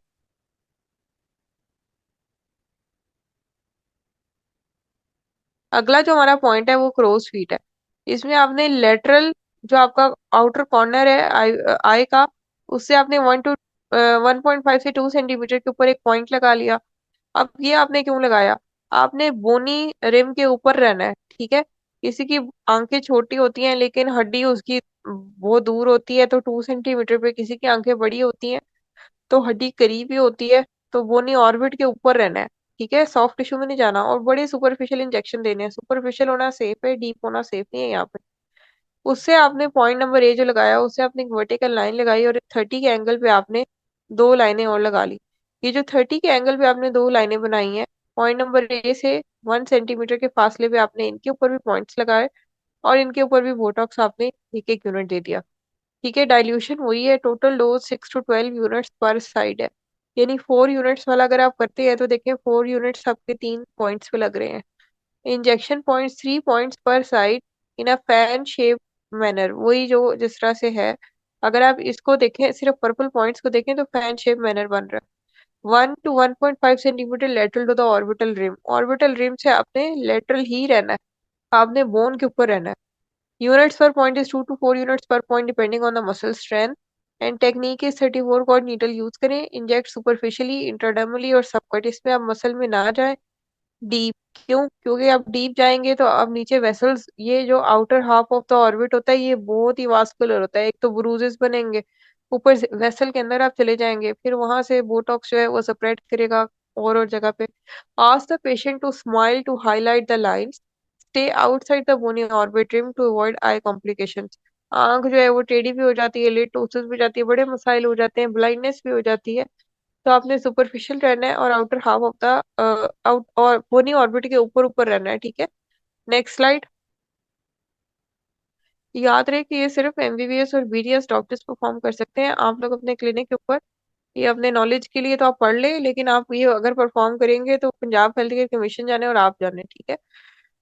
अगला जो हमारा पॉइंट है वो क्रोज फीट है। इसमें आपने लेटरल जो आपका आउटर कॉर्नर है आई आई का, उससे आपने 1.5 से 2 सेंटीमीटर के ऊपर एक पॉइंट लगा लिया। अब ये आपने क्यों लगाया? आपने बोनी रिम के ऊपर रहना है, ठीक है। किसी की आंखें छोटी होती हैं लेकिन हड्डी उसकी बहुत दूर होती है, तो 2 सेंटीमीटर पे। किसी की आंखें बड़ी होती हैं तो हड्डी करीब ही होती है, तो बोनी ऑर्बिट के ऊपर रहना है। ठीक है, सॉफ्ट टिश्यू में नहीं जाना। और बड़े सुपरफिशियल इंजेक्शन देने हैं। सुपरफिशियल होना सेफ है, डीप होना सेफ नहीं है यहाँ पे। उससे आपने पॉइंट नंबर ए जो लगाया, उससे आपने एक वर्टिकल लाइन लगाई और 30 के एंगल पे आपने दो लाइनें और लगा ली। ये जो 30 के एंगल पे आपने दो लाइनें बनाई हैं, पॉइंट नंबर ए से 1 सेंटीमीटर के फासले पे आपने इनके ऊपर भी पॉइंट्स लगाए और इनके ऊपर भी बोटॉक्स आपने एक एक यूनिट दे दिया। ठीक है, डाइल्यूशन वही है। टोटल डोज 6 to 12 यूनिट्स पर साइड है। यानी 4 यूनिट्स वाला अगर आप करते हैं तो देखिए 4 यूनिट्स आपके 3 पॉइंट्स पे लग रहे हैं। इंजेक्शन पॉइंट्स 3 पॉइंट्स पर side in a fan shape manner, वही जो जिस तरह से है। अगर आप इसको देखें, सिर्फ पर्पल पॉइंट्स को देखें, तो फैन शेप मैनर बन रहा है। 1 to 1.5 centimetre lateral to the orbital rim. Orbital rim से आपने लेटरल ही रहना है, आपने बोन के ऊपर रहना है। Units per point is 2 to 4 units per point depending on the muscle strength. And technique is 34 cord needle use करें। इंजेक्ट सुपरफिशियली, इंट्राडर्मली और सबकट। इसमें आप मसल में ना जाए डीप। क्यों? क्योंकि आप डीप जाएंगे तो अब नीचे वेसल्स, ये जो outer half of the orbit होता है ये बहुत ही वास्कुलर होता है। एक तो ब्रूजेस बनेंगे, ऊपर से वेसल के अंदर आप चले जाएंगे, फिर वहां से बोटॉक्स जो है वो स्प्रेड करेगा और जगह पे। Ask the patient to smile to highlight the lines. Stay outside the bony orbit rim to avoid eye complications. आंख जो है वो टेढ़ी भी हो जाती है, लिटोसिस भी जाती है, बड़े मसाइल हो जाते हैं, ब्लाइंडनेस भी हो जाती है। तो आपने सुपरफिशियल रहना है और outer half of the out और बोनी ऑर्बिट के ऊपर ऊपर रहना है। ठीक है, नेक्स्ट स्लाइड। याद रहे कि ये सिर्फ एमबीबीएस और बीडीएस डॉक्टर्स परफॉर्म कर सकते हैं। आप लोग अपने क्लिनिक के ऊपर, ये अपने नॉलेज के लिए तो आप पढ़ ले, लेकिन आप ये अगर परफॉर्म करेंगे तो पंजाब हेल्थ केयर कमीशन जाने और आप जाने। ठीक है,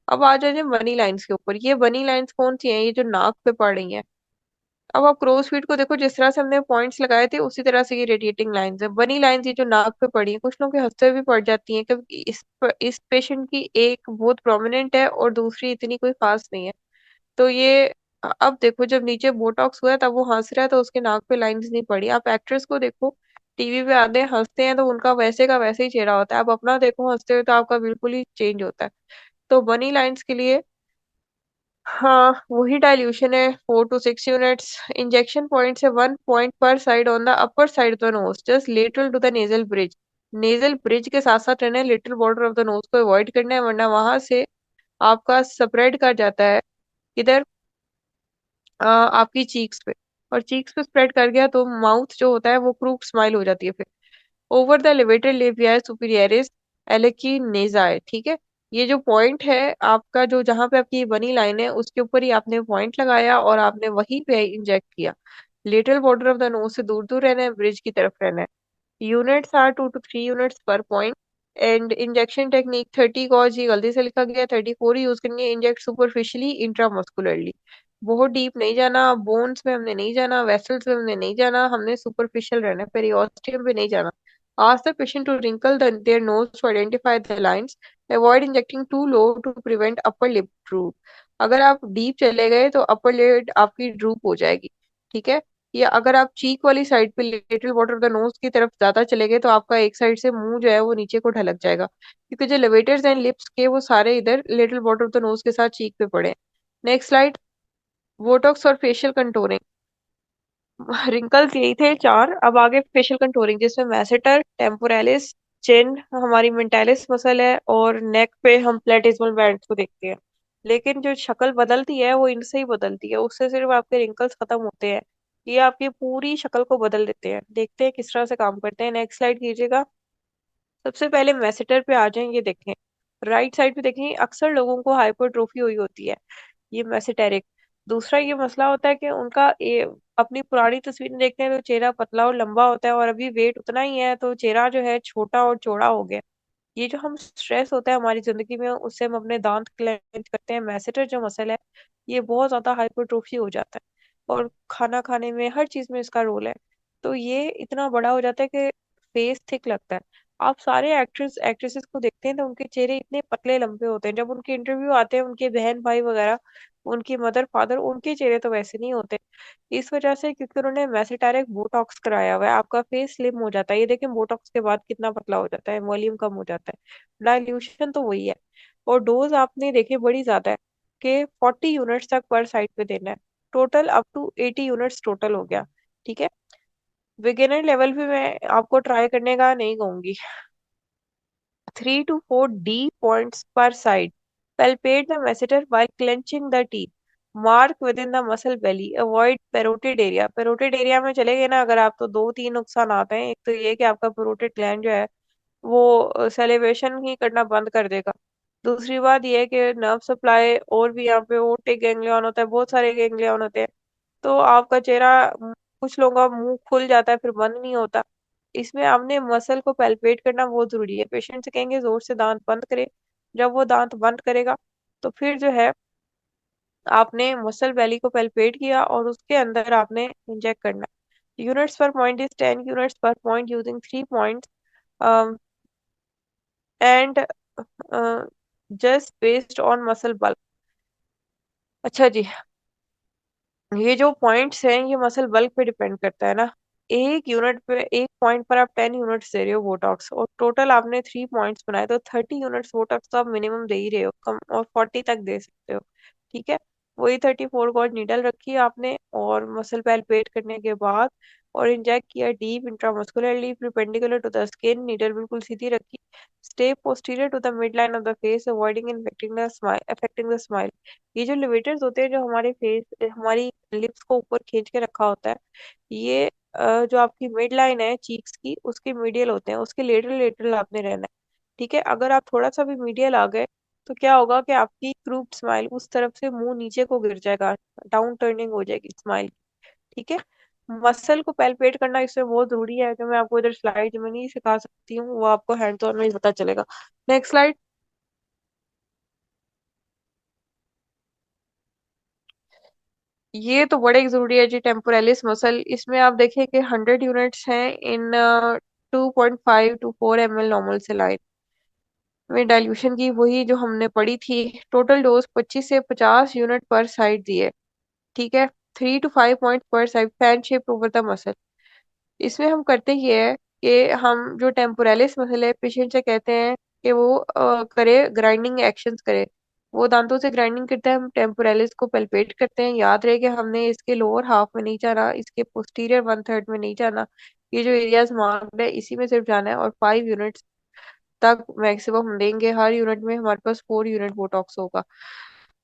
अब आ जाए बनी लाइंस के ऊपर। ये बनी लाइंस कौन सी हैं? ये जो नाक पे पड़ रही हैं। अब आप क्रोज फीट को देखो, जिस तरह से हमने पॉइंट्स लगाए थे उसी तरह से ये रेडिएटिंग लाइंस है। बनी लाइंस ये जो नाक पे पड़ी है, कुछ लोगों के हंसते हुए भी पड़ जाती हैं, क्योंकि इस पेशेंट की एक बहुत प्रोमिनेंट है और दूसरी इतनी कोई खास नहीं है। तो ये अब देखो, जब नीचे बोटॉक्स हुआ है तब वो हंस रहा है तो उसके नाक पे लाइंस नहीं पड़ी। आप एक्ट्रेस को देखो, टीवी पे आते हैं हंसते हैं तो उनका वैसे का वैसे ही चेहरा होता है। आप अपना देखो हंसते हुए तो आपका बिल्कुल ही चेंज होता है। तो बनी लाइंस के लिए हाँ वही डाइल्यूशन है, 4 to 6 यूनिट्स। इंजेक्शन पॉइंट से 1 पॉइंट पर side on the upper side of the nose, just lateral to the nasal bridge. Nasal bridge के साथ साथ रहना है, little border of the nose को अवॉइड करना है, वरना वहां से आपका स्प्रेड कर जाता है इधर आपकी चीक्स पे। और चीक्स पे स्प्रेड कर गया तो माउथ जो होता है वो क्रूप स्माइल हो जाती है फिर। Over the levator labii superioris alaeque nasi. ठीक है, ये जो पॉइंट है आपका, जो जहां पे आपकी बनी लाइन है उसके ऊपर ही आपने पॉइंट लगाया और आपने वहीं पे इंजेक्ट किया। Lateral border of the knows से दूर दूर रहना है, ब्रिज की तरफ रहना है। यूनिट्स आर 2 to 3 यूनिट्स पर point. And injection technique 30 gauge, ये गलती से लिखा गया, 34 यूज करेंगे। इंजेक्ट सुपरफिशियली इंट्रामस्कुलरली, बहुत डीप नहीं जाना, बोन्स में हमने नहीं जाना, वेसल्स में हमने नहीं जाना, हमने सुपरफिशियल रहना है, पेरियोस्टियम पे नहीं जाना। Ask the patient to wrinkle their nose to identify the lines. Avoid injecting too low to prevent upper lip droop. अगर आप डीप चले गए तो अपर लिड आपकी ड्रूप हो जाएगी। ठीक है, या अगर आप चीक वाली साइड पे little border of the knows की तरफ ज्यादा चले गए तो आपका एक साइड से मुंह जो है वो नीचे को ढलक जाएगा, क्योंकि जो लेवेटर्स एंड लिप्स के वो सारे इधर little border of the knows के साथ चीक पे पड़े। Next slide. बोटॉक्स और फेशियल कंटूरिंग। रिंकल्स यही थे चार। अब आगे फेशियल कंटूरिंग, जिसमें मैसेटर, टेम्पोरालिस, चिन हमारी मेंटालिस मसल है, और नेक पे हम प्लेटिसमल बैंड को देखते हैं। लेकिन जो शक्ल बदलती है वो इनसे ही बदलती है, उससे सिर्फ आपके रिंकल्स खत्म होते हैं। ये आपकी पूरी शक्ल को बदल देते हैं। देखते हैं किस तरह से काम करते हैं। नेक्स्ट स्लाइड कीजिएगा। सबसे पहले मैसेटर पे आ जाएंगे, देखें। राइट साइड पे देखेंगे अक्सर लोगों को हाइपरट्रोफी हुई होती है, ये मेसेटेरिक। दूसरा ये मसला होता है कि उनका अपनी पुरानी तस्वीरें देखते हैं तो चेहरा पतला और लंबा होता है, और अभी वेट उतना ही है तो चेहरा जो है छोटा और चौड़ा हो गया। ये जो हम स्ट्रेस होता है हमारी जिंदगी में, उससे हम अपने दांत क्लेंच करते हैं। मैसेटर जो मसल है, ये बहुत ज्यादा हाइपरट्रोफी हो जाता है, और खाना खाने में हर चीज में इसका रोल है। तो ये इतना बड़ा हो जाता है कि फेस थिक लगता है। आप सारे एक्ट्रेस एक्ट्रेसेस को देखते हैं तो उनके चेहरे इतने पतले लंबे होते हैं। जब उनके इंटरव्यू आते हैं, उनके बहन भाई वगैरह, उनकी मदर फादर, उनके चेहरे तो वैसे नहीं होते। इस वजह से, क्योंकि उन्होंने मेसेटारिक बोटॉक्स कराया हुआ है, आपका फेस स्लिम हो जाता है। ये देखें बोटॉक्स के बाद कितना पतला हो जाता है, वॉल्यूम कम हो जाता है। डाइल्यूशन तो वही है। और डोज आपने देखे बड़ी ज्यादा है, कि 40 यूनिट्स तक पर साइड पे देना है। Total up to 80 units total हो गया। ठीक है। बिगिनर लेवल पे मैं आपको ट्राई करने का नहीं कहूंगी। 3 to 4 D points per side. Palpate the masseter while clenching the teeth. Mark within the muscle belly. Avoid parotid area. Parotid area में चले गए ना अगर आप, तो दो तीन नुकसान आते हैं। एक तो ये कि आपका पेरोटिड ग्लैंड जो है वो सेलिब्रेशन ही करना बंद कर देगा। दूसरी बात ये है कि नर्व सप्लाई, और भी यहाँ पे ओटिक गैंग्लियन होता है, बहुत सारे गैंग्लियन होते हैं। तो आपका चेहरा, कुछ लोगों का मुंह खुल जाता है फिर बंद नहीं होता। इसमें आपने मसल को पैल्पेट करना बहुत जरूरी है। पेशेंट से कहेंगे जोर से दांत बंद करे। जब वो दांत बंद करेगा तो फिर जो है आपने मसल वैली को पैल्पेट किया, और उसके अंदर आपने इंजेक्ट करना है। यूनिट्स पर पॉइंट इज 10 यूनिट्स पर point using 3 points and just based on muscle bulk. अच्छा जी, ये जो पॉइंट्स हैं ये मसल बल्क पे डिपेंड करता है ना। एक यूनिट पे, एक पॉइंट पर आप 10 यूनिट्स दे रहे हो बोटॉक्स, और टोटल आपने 3 पॉइंट्स बनाए, तो 30 यूनिट्स बोटॉक्स तो आप मिनिमम दे ही रहे हो, कम और 40 तक दे सकते हो। ठीक है। वही 34 गॉज नीडल रखी आपने, और मसल पैल्पेट करने के बाद, और इंजेक्ट किया deep intramuscularly perpendicular to the skin. Needle बिल्कुल सीधी रखी। Stay posterior to the mid line of the face, avoiding affecting the smile. ये जो लिवेटर्स होते हैं, जो हमारे फेस, हमारी लिप्स को ऊपर खींच के रखा होता है, ये जो आपकी मिड लाइन है चीक्स की, उसके मीडियल होते हैं, उसके लेटरल लेटरल आपने रहना है। ठीक है। अगर आप थोड़ा सा भी मीडियल आ गए तो क्या होगा कि आपकी क्रूप्ड स्माइल उस तरफ से मुंह नीचे को गिर जाएगा, डाउन टर्निंग हो जाएगी स्माइल। ठीक है। मसल को पैल्पेट करना इसमें बहुत जरूरी है, जो मैं आपको इधर स्लाइड में नहीं सिखा सकती हूँ, वो आपको हैंड्स ऑन में ही पता चलेगा। Next slide. ये तो बड़े जरूरी है जी, टेम्पोरेलिस मसल। इसमें आप देखिए कि 100 यूनिट्स हैं इन 2.5 to 4 ml नॉर्मल सेलाइन में डाइल्यूशन की, वही जो हमने पढ़ी थी। टोटल डोज 25 से 50 यूनिट पर साइड दिए। ठीक है। 3 to 5 पॉइंट पर side, fan shape over the muscle. इसमें हम करते ये है कि हम जो टेम्पोरेलिस मसल है, पेशेंट से कहते हैं कि वो करे, ग्राइंडिंग एक्शंस करे। वो दांतों से ग्राइंडिंग करते हैं, हम टेम्पोरेलिस को पल्पेट करते हैं। याद रहे कि हमने इसके लोअर हाफ में नहीं जाना, इसके पोस्टीरियर 1/3 में नहीं जाना। ये जो एरियाज मार्क्ड है इसी में सिर्फ जाना है, और 5 यूनिट्स तक मैक्सिमम हम देंगे। हर यूनिट में हमारे पास 4 यूनिट बोटॉक्स होगा।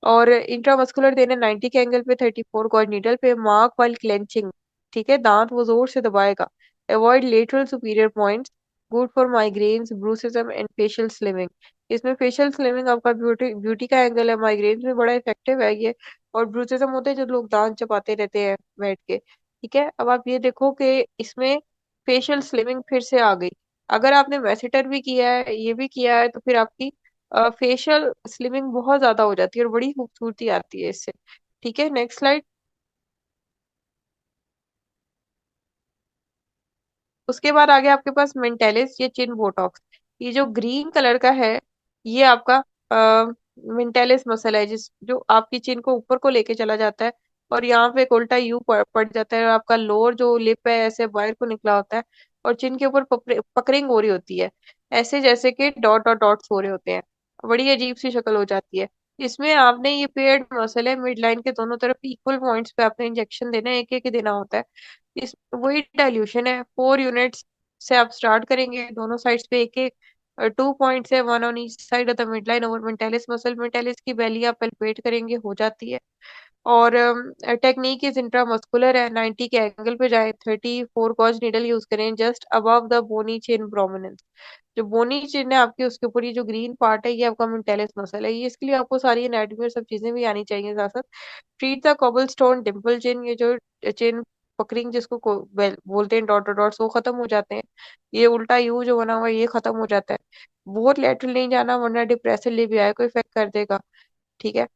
और इंट्रामस्कुलर देने 90 के एंगल पे, 34 गॉज नीडल पे, मार्क वाइल क्लेंचिंग। ठीक है। दांत वो जोर से दबाएगा। Avoid lateral superior points. Good for migraines, bruxism and facial slimming. इसमें फेशियल स्लिमिंग आपका ब्यूटी ब्यूटी का एंगल है, माइग्रेन्स में बड़ा इफेक्टिव है ये। और ब्रूसिज्म होते हैं जो लोग दांत चबाते रहते हैं बैठ के। ठीक है। अब आप ये देखो कि इसमें फेशियल स्लिमिंग फिर से आ गई। अगर आपने मैसेटर भी किया है, ये भी किया है, तो फिर आपकी फेशियल स्लिमिंग बहुत ज्यादा हो जाती है, और बड़ी खूबसूरती आती है इससे। ठीक है। Next slide. उसके बाद आगे आपके पास मेंटेलिस, ये चिन बोटॉक्स। ये जो ग्रीन कलर का है, ये आपका मेंटेलिस मसल है, जिस जो आपकी चिन को ऊपर को लेके चला जाता है, और यहाँ पे एक उल्टा यू पड़ जाता है, और आपका लोअर जो लिप है ऐसे बाहर को निकला होता है, और चिन के ऊपर पकरिंग हो रही होती है, ऐसे जैसे कि डॉट डॉट डॉट्स हो रहे होते हैं। बड़ी अजीब सी शक्ल हो जाती है। इसमें आपने, ये पेयर्ड मसल है, मिड लाइन के दोनों तरफ इक्वल पॉइंट्स पे आपने इंजेक्शन देना है, एक एक ही देना होता है। इस वही डाइल्यूशन है, 4 यूनिट्स से आप स्टार्ट करेंगे, दोनों साइड्स पे एक एक। 2 पॉइंट्स है, one on each side of the mid line over mentalis muscle. Mentalis की वैली आप पेल्पेट करेंगे, हो जाती है। और टेक्निक इज इंट्रामस्कुलर है, 90 के एंगल पे जाए, 34 गॉज नीडल यूज करें just above the bony chin prominence. जो बोनी चेन है आपकी, उसके ऊपर ये जो ग्रीन पार्ट है, ये आपका मेंटेलिस मसल है। ये इसके लिए आपको सारी एनाटॉमी और सब चीजें भी आनी चाहिए साथ साथ। Treat the cobble stone Dimple chain, ये जो चेन पकड़िंग जिसको बोलते हैं, डॉट डॉट्स, वो खत्म हो जाते हैं। ये उल्टा यू जो बना हुआ है, ये खत्म हो जाता है। बहुत लेटरल नहीं जाना, वरना डिप्रेसिव लेबियाई को इफेक्ट कर देगा। ठीक है।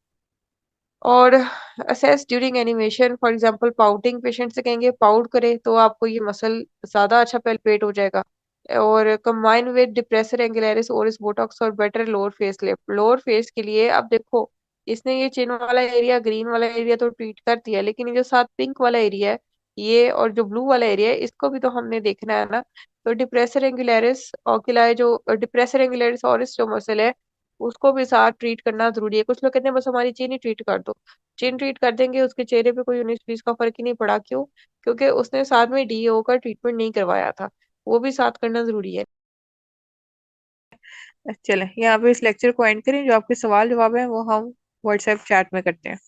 और assess during animation, for example pouting, patient से कहेंगे पाउट करे तो आपको ये मसल ज्यादा अच्छा पेल्पेट हो जाएगा। और कंबाइन विद डिप्रेसर एंगुलरिस और इस बोटॉक्स और better lower face lift. Lower face के लिए अब देखो, इसने ये चिन वाला एरिया, ग्रीन वाला एरिया तो ट्रीट कर दिया, लेकिन ये जो साथ पिंक वाला एरिया है, ये और जो ब्लू वाला एरिया है, इसको भी तो हमने देखना है ना। तो डिप्रेसर एंगुलरिस ओकुलाई, जो डिप्रेसर एंगुलरिस और इस जो मसल है, उसको भी साथ ट्रीट करना जरूरी है। कुछ लोग कहते हैं बस हमारी चीन ही ट्रीट कर दो। चीन ट्रीट कर देंगे, उसके चेहरे पे कोई 19-20 का फर्क ही नहीं पड़ा। क्यों? क्योंकि उसने साथ में डीओ का ट्रीटमेंट नहीं करवाया था। वो भी साथ करना जरूरी है। चले यहाँ पे इस लेक्चर को एंड करें। जो आपके सवाल जवाब है वो हम व्हाट्सएप चैट में करते हैं।